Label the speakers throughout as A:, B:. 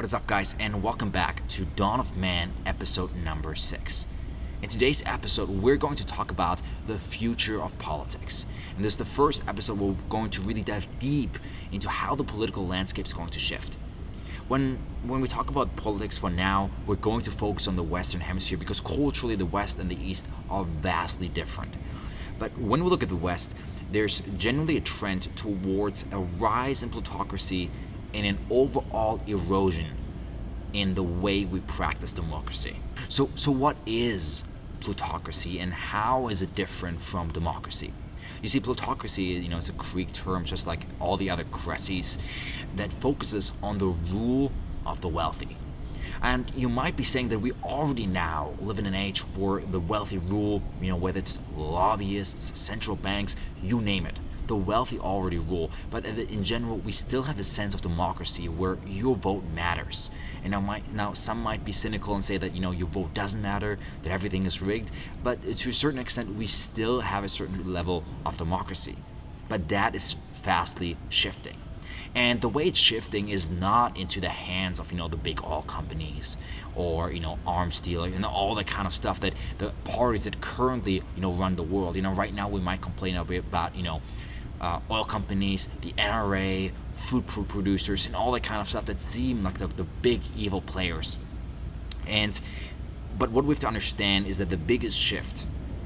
A: is up, guys, and welcome back to Dawn of Man episode number 6. In today's episode, we're going to talk about the future of politics. And this is the first episode where we're going to really dive deep into how the political landscape is going to shift. When we talk about politics for now, we're going to focus on the Western Hemisphere because culturally the West and the East are vastly different. But when we look at the West, there's generally a trend towards a rise in plutocracy and an overall erosion in the way we practice democracy. So what is plutocracy and how is it different from democracy? You see, plutocracy, is a Greek term just like all the other cracies that focuses on the rule of the wealthy. And you might be saying that we already now live in an age where the wealthy rule, whether it's lobbyists, central banks, you name it. The wealthy already rule, but in general, we still have a sense of democracy where your vote matters. And now some might be cynical and say that your vote doesn't matter, that everything is rigged. But to a certain extent, we still have a certain level of democracy. But that is fastly shifting. And the way it's shifting is not into the hands of the big oil companies or arms dealers and all that kind of stuff that the parties that currently run the world. Right now we might complain a bit about oil companies, the NRA, food producers, and all that kind of stuff that seem like the big evil players. But what we have to understand is that the biggest shift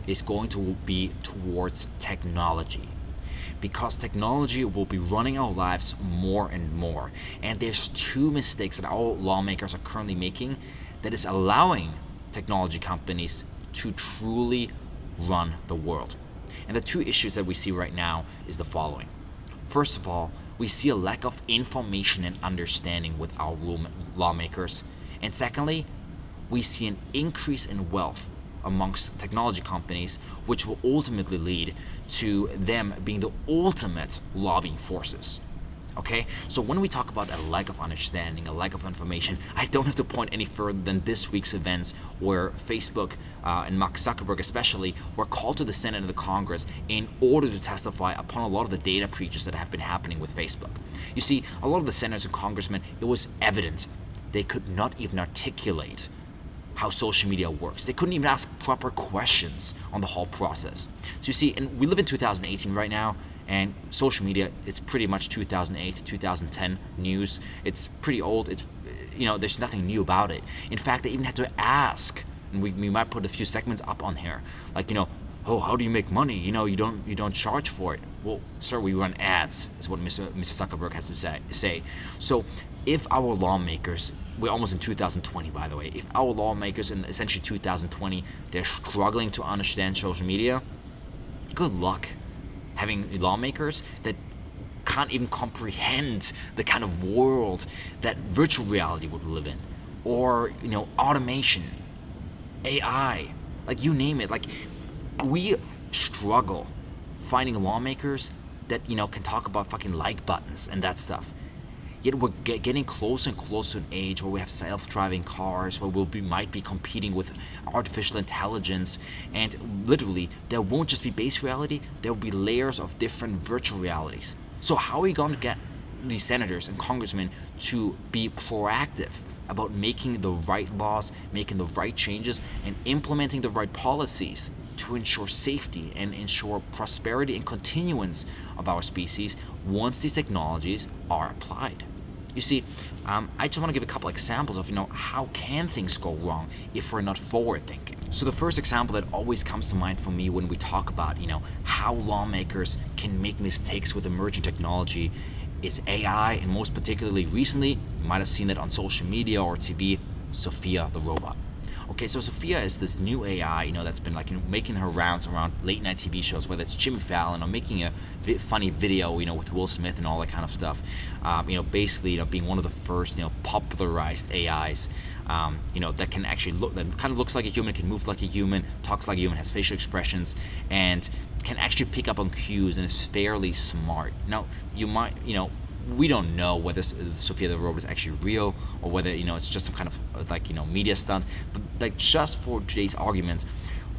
A: is going to be towards technology. Because technology will be running our lives more and more. And there's two mistakes that our lawmakers are currently making that is allowing technology companies to truly run the world. And the two issues that we see right now is the following. First of all, we see a lack of information and understanding with our lawmakers. And secondly, we see an increase in wealth amongst technology companies, which will ultimately lead to them being the ultimate lobbying forces. Okay, so when we talk about a lack of understanding, a lack of information, I don't have to point any further than this week's events where Facebook and Mark Zuckerberg especially were called to the Senate and the Congress in order to testify upon a lot of the data breaches that have been happening with Facebook. You see, a lot of the senators and congressmen, it was evident they could not even articulate how social media works. They couldn't even ask proper questions on the whole process. So you see, and we live in 2018 right now, and social media, it's pretty much 2008, 2010 news. It's pretty old. It's, there's nothing new about it. In fact, they even had to ask, and we might put a few segments up on here, like, oh, how do you make money? You don't charge for it. Well, sir, we run ads, is what Mr. Zuckerberg has to say. So if our lawmakers, we're almost in 2020, by the way, if our lawmakers in essentially 2020, they're struggling to understand social media, good luck having lawmakers that can't even comprehend the kind of world that virtual reality would live in, or automation, AI, like you name it. Like, we struggle finding lawmakers that can talk about fucking like buttons and that stuff. Yet we're getting closer and closer to an age where we have self-driving cars, where might be competing with artificial intelligence, and literally there won't just be base reality, there will be layers of different virtual realities. So how are we going to get these senators and congressmen to be proactive about making the right laws, making the right changes, and implementing the right policies to ensure safety and ensure prosperity and continuance of our species once these technologies are applied? You see, I just want to give a couple examples of, how can things go wrong if we're not forward thinking. So the first example that always comes to mind for me when we talk about, how lawmakers can make mistakes with emerging technology is AI, and most particularly recently, you might have seen it on social media or TV, Sophia the robot. Okay, so Sophia is this new AI, that's been making her rounds around late night TV shows, whether it's Jimmy Fallon or making a funny video, with Will Smith and all that kind of stuff. Basically, being one of the first, popularized AIs, that can actually that kind of looks like a human, can move like a human, talks like a human, has facial expressions, and can actually pick up on cues and is fairly smart. Now, you might, we don't know whether Sophia the robot is actually real or whether it's just some kind of media stunt. But just for today's argument,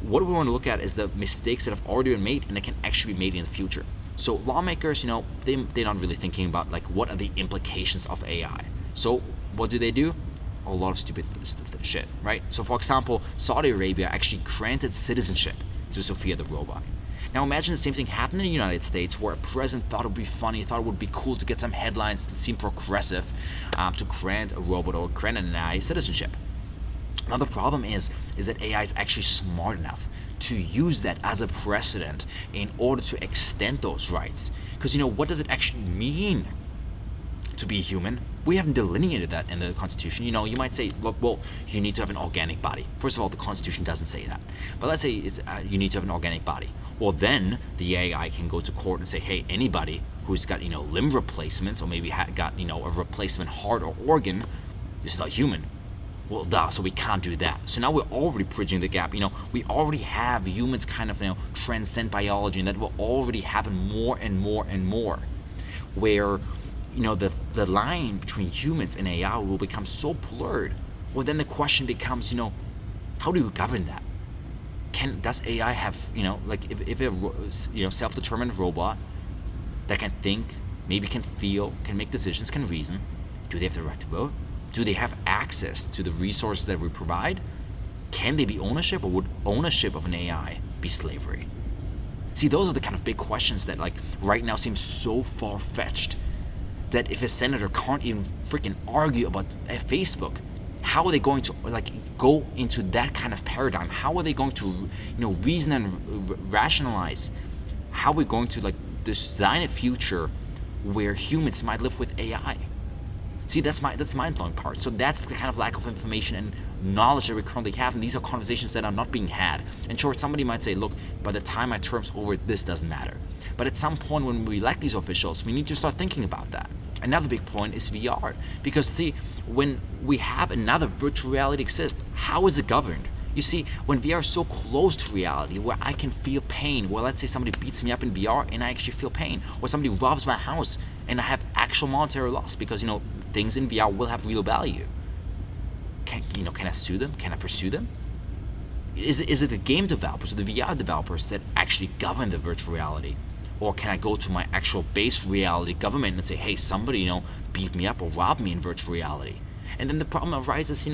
A: what we want to look at is the mistakes that have already been made and that can actually be made in the future. So lawmakers, they're not really thinking about what are the implications of AI. So what do? A lot of stupid shit, right? So for example, Saudi Arabia actually granted citizenship to Sophia the robot. Now imagine the same thing happened in the United States, where a president thought it would be funny, thought it would be cool to get some headlines and seem progressive, to grant a robot or grant an AI citizenship. Now the problem is that AI is actually smart enough to use that as a precedent in order to extend those rights. Because what does it actually mean to be human? We haven't delineated that in the Constitution. You might say, look, well, you need to have an organic body. First of all, the Constitution doesn't say that. But let's say you need to have an organic body. Well, then the AI can go to court and say, hey, anybody who's got limb replacements, or maybe got a replacement heart or organ is not human. Well, duh, so we can't do that. So now we're already bridging the gap. We already have humans kind of transcend biology, and that will already happen more and more and more, where the line between humans and AI will become so blurred. Well, then the question becomes, how do you govern that? Does AI have, if a self-determined robot that can think, maybe can feel, can make decisions, can reason, do they have the right to vote? Do they have access to the resources that we provide? Can they be ownership, or would ownership of an AI be slavery? See, those are the kind of big questions that right now seem so far-fetched that if a senator can't even freaking argue about Facebook, how are they going to go into that kind of paradigm? How are they going to reason and rationalize how we're going to design a future where humans might live with AI? See, that's mind-blowing part. So that's the kind of lack of information and knowledge that we currently have, and these are conversations that are not being had. And sure, somebody might say, look, by the time my term's over, this doesn't matter. But at some point when we elect these officials, we need to start thinking about that. Another big point is VR. Because see, when we have another virtual reality exist, how is it governed? You see, when VR is so close to reality, where I can feel pain, well, let's say somebody beats me up in VR and I actually feel pain, or somebody robs my house and I have actual monetary loss, because things in VR will have real value. Can I sue them? Can I pursue them? Is it the game developers or the VR developers that actually govern the virtual reality? Or can I go to my actual base reality government and say, hey, somebody, beat me up or robbed me in virtual reality? And then the problem arises,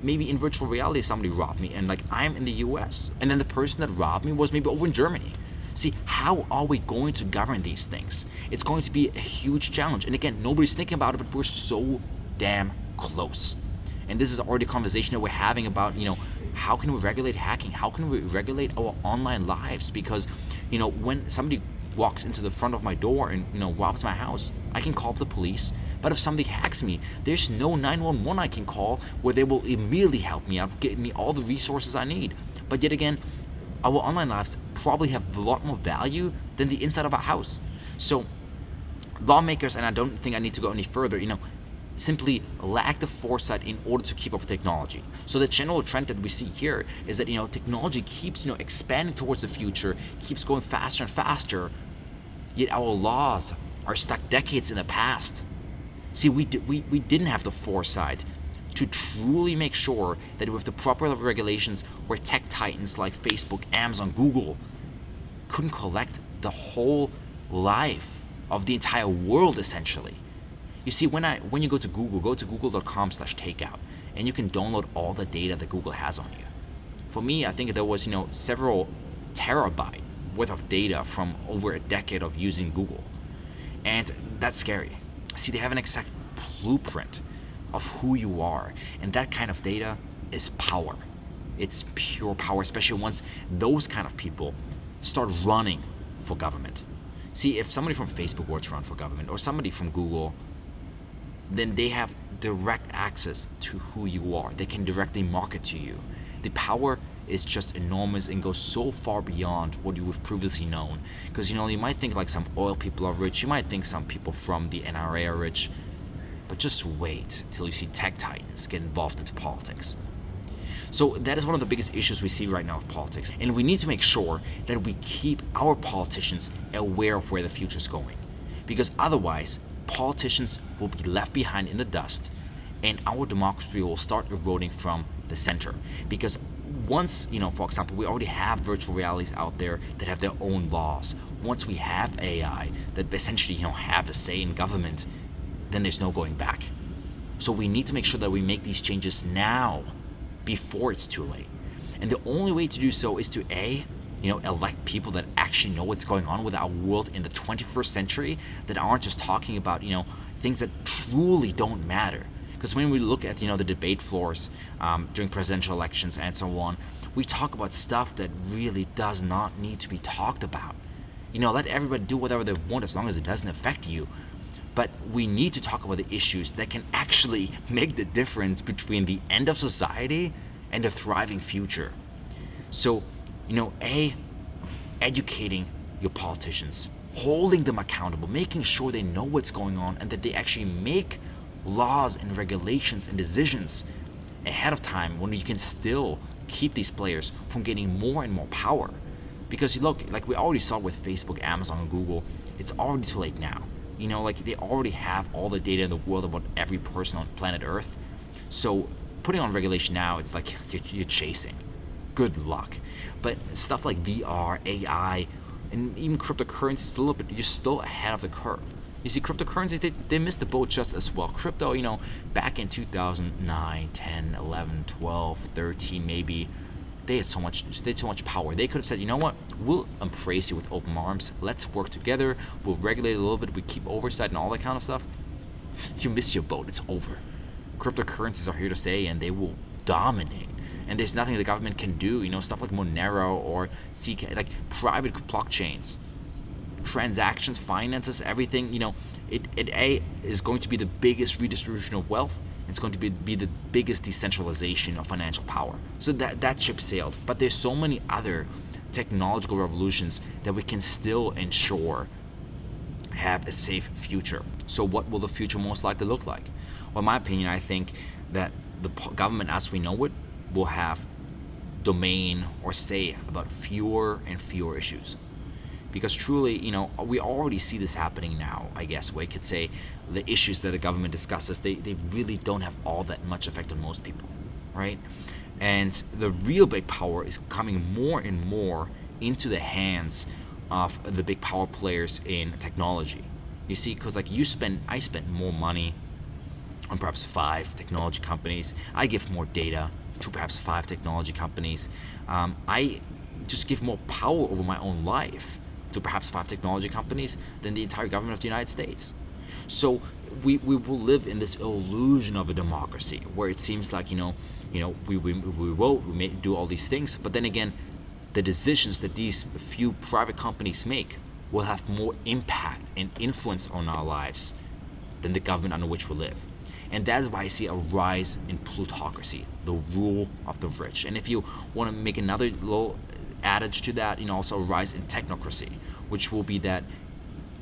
A: maybe in virtual reality somebody robbed me and I'm in the US, and then the person that robbed me was maybe over in Germany. See, how are we going to govern these things? It's going to be a huge challenge. And again, nobody's thinking about it, but we're so damn close. And this is already a conversation that we're having about, how can we regulate hacking? How can we regulate our online lives? Because, when somebody walks into the front of my door and, robs my house, I can call the police. But if somebody hacks me, there's no 911 I can call where they will immediately help me out, get me all the resources I need. But yet again, our online lives probably have a lot more value than the inside of our house. So lawmakers, and I don't think I need to go any further, simply lack the foresight in order to keep up with technology. So the general trend that we see here is that technology keeps expanding towards the future, keeps going faster and faster, yet our laws are stuck decades in the past. See, we didn't have the foresight to truly make sure that with the proper regulations, where tech titans like Facebook, Amazon, Google couldn't collect the whole life of the entire world, essentially. You see, when you go to google.com/takeout, and you can download all the data that Google has on you. For me, I think there was several terabyte worth of data from over a decade of using Google, and that's scary. See, they have an exact blueprint of who you are, and that kind of data is power. It's pure power, especially once those kind of people start running for government. See, if somebody from Facebook were to run for government, or somebody from Google, then they have direct access to who you are. They can directly market to you. The power is just enormous and goes so far beyond what you have previously known. Because you might think some oil people are rich, you might think some people from the NRA are rich, but just wait till you see tech titans get involved into politics. So that is one of the biggest issues we see right now with politics, and we need to make sure that we keep our politicians aware of where the future is going, because otherwise politicians will be left behind in the dust, and our democracy will start eroding from the center. Because once, for example, we already have virtual realities out there that have their own laws. Once we have AI that essentially, have a say in government, then there's no going back. So we need to make sure that we make these changes now before it's too late. And the only way to do so is to elect people that actually know what's going on with our world in the 21st century, that aren't just talking about, things that truly don't matter. Because when we look at, the debate floors during presidential elections and so on, we talk about stuff that really does not need to be talked about. Let everybody do whatever they want as long as it doesn't affect you. But we need to talk about the issues that can actually make the difference between the end of society and a thriving future. So, educating your politicians, holding them accountable, making sure they know what's going on and that they actually make laws and regulations and decisions ahead of time, when you can still keep these players from getting more and more power. Because look, like we already saw with Facebook, Amazon, and Google, it's already too late now. They already have all the data in the world about every person on planet Earth. So putting on regulation now, it's like you're chasing. Good luck. But stuff like VR, AI, and even cryptocurrencies, you're still ahead of the curve. You see, cryptocurrencies, they missed the boat just as well. Crypto, back in 2009, 10, 11, 12, 13 maybe, they had so much power. They could have said, you know what, we'll embrace you with open arms. Let's work together. We'll regulate a little bit. We keep oversight and all that kind of stuff. You miss your boat. It's over. Cryptocurrencies are here to stay, and they will dominate. And there's nothing the government can do. Stuff like Monero or CK, like private blockchains, transactions, finances, everything. It is going to be the biggest redistribution of wealth. It's going to be the biggest decentralization of financial power. So that ship sailed. But there's so many other technological revolutions that we can still ensure have a safe future. So what will the future most likely look like? Well, in my opinion, I think that the government as we know it will have domain or say about fewer and fewer issues. Because truly, we already see this happening now, I guess. We could say the issues that the government discusses, they really don't have all that much effect on most people, right? And the real big power is coming more and more into the hands of the big power players in technology. You see, because I spend more money on perhaps 5 technology companies. I give more data to perhaps 5 technology companies. I just give more power over my own life to perhaps 5 technology companies than the entire government of the United States. So we will live in this illusion of a democracy where it seems like, we vote, we may do all these things, but then again, the decisions that these few private companies make will have more impact and influence on our lives than the government under which we live. And that is why I see a rise in plutocracy, the rule of the rich. And if you want to make another little adage to that, also a rise in technocracy, which will be that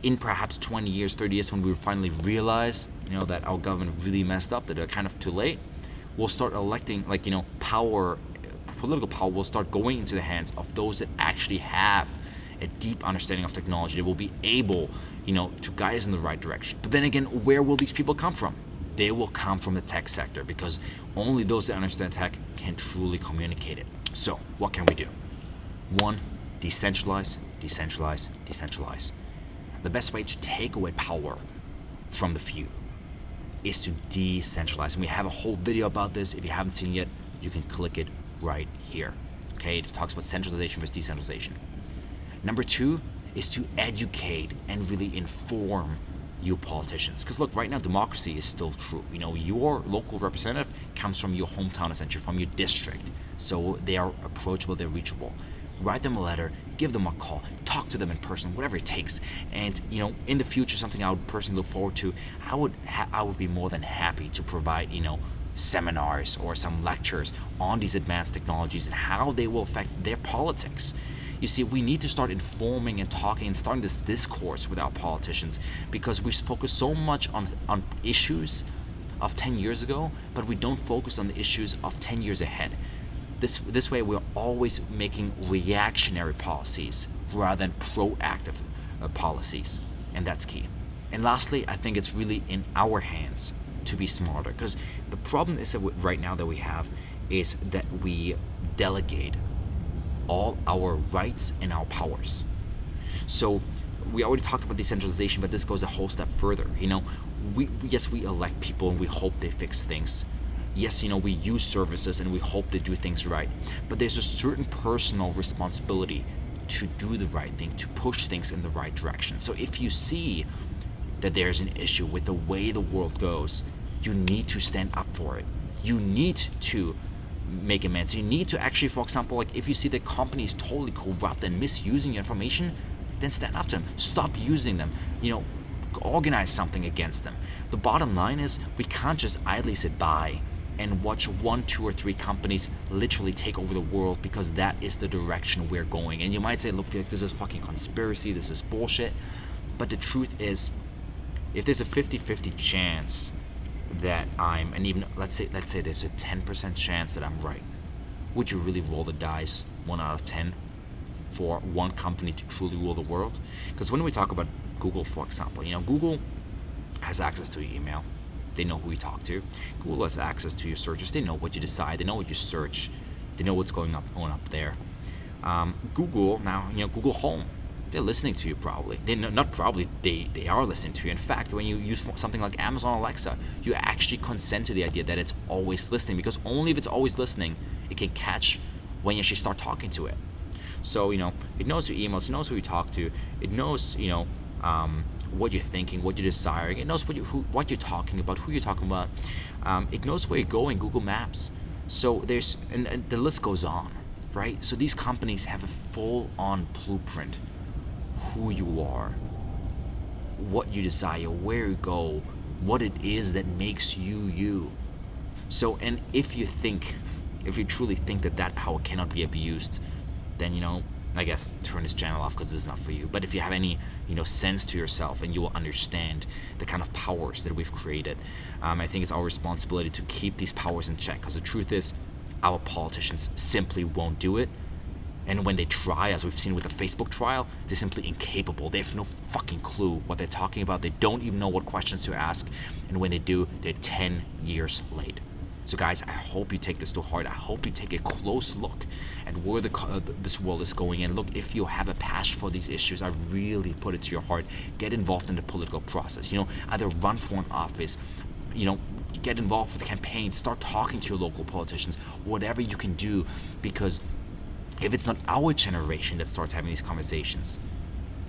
A: in perhaps 20 years, 30 years, when we finally realize, that our government really messed up, that they're kind of too late, we'll start electing, power, political power will start going into the hands of those that actually have a deep understanding of technology. They will be able, to guide us in the right direction. But then again, where will these people come from? They will come from the tech sector, because only those that understand tech can truly communicate it. So what can we do? 1, decentralize, decentralize, decentralize. The best way to take away power from the few is to decentralize. And we have a whole video about this. If you haven't seen it yet, you can click it right here. Okay, it talks about centralization versus decentralization. Number 2 is to educate and really inform you politicians. Because look, right now democracy is still true. Your local representative comes from your hometown, essentially from your district. So they are approachable, they're reachable. Write them a letter, give them a call, talk to them in person, whatever it takes. And in the future, something I would personally look forward to, I would be more than happy to provide seminars or some lectures on these advanced technologies and how they will affect their politics. You see, we need to start informing and talking and starting this discourse with our politicians, because we focus so much on issues of 10 years ago, but we don't focus on the issues of 10 years ahead. This way, we're always making reactionary policies rather than proactive policies, and that's key. And lastly, I think it's really in our hands to be smarter, because the problem is that right now that we have is that we delegate all our rights and our powers. So we already talked about decentralization, but this goes a whole step further. yes, we elect people and we hope they fix things. Yes, we use services and we hope they do things right. But there's a certain personal responsibility to do the right thing, to push things in the right direction. So if you see that there's an issue with the way the world goes, you need to stand up for it. You need to make amends. You need to actually, for example, like if you see that company is totally corrupt and misusing your information, then stand up to them. Stop using them. Organize something against them. The bottom line is we can't just idly sit by and watch 1, 2, or 3 companies literally take over the world, because that is the direction we're going. And you might say, look, Felix, this is fucking conspiracy, this is bullshit. But the truth is, if there's a 50-50 chance that and even let's say there's a 10% chance that I'm right, would you really roll the dice 1 out of 10 for one company to truly rule the world? Because when we talk about Google, for example, Google has access to your email. They know who you talk to. Google has access to your searches. They know what you decide. They know what you search. They know what's going on up there. Google now, Google Home, they're listening to you probably. Not probably, they are listening to you. In fact, when you use something like Amazon Alexa, you actually consent to the idea that it's always listening, because only if it's always listening, it can catch when you actually start talking to it. So, it knows your emails, it knows who you talk to, it knows, what you're thinking, what you're desiring. It knows what you're talking about, who you're talking about. It knows where you're going, Google Maps. So and the list goes on, right? So these companies have a full-on blueprint. Who you are, what you desire, where you go, what it is that makes you you. So, and if you truly think that power cannot be abused, then, I guess turn this channel off, because this is not for you. But if you have any, sense to yourself, and you will understand the kind of powers that we've created, I think it's our responsibility to keep these powers in check, because the truth is, our politicians simply won't do it. And when they try, as we've seen with the Facebook trial, they're simply incapable. They have no fucking clue what they're talking about. They don't even know what questions to ask. And when they do, they're 10 years late. So guys, I hope you take this to heart. I hope you take a close look at where this world is going. And look, if you have a passion for these issues, I really put it to your heart. Get involved in the political process. Either run for an office, get involved with campaigns, start talking to your local politicians, whatever you can do, because if it's not our generation that starts having these conversations,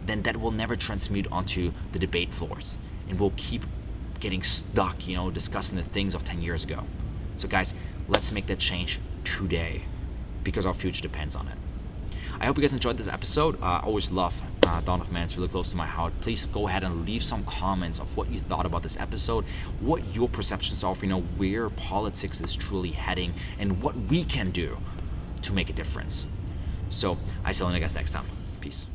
A: then that will never transmute onto the debate floors, and we'll keep getting stuck, discussing the things of 10 years ago. So guys, let's make that change today, because our future depends on it. I hope you guys enjoyed this episode. I always love Dawn of Man. It's really close to my heart. Please go ahead and leave some comments of what you thought about this episode, what your perceptions are, where politics is truly heading, and what we can do to make a difference. So I see you guys next time. Peace.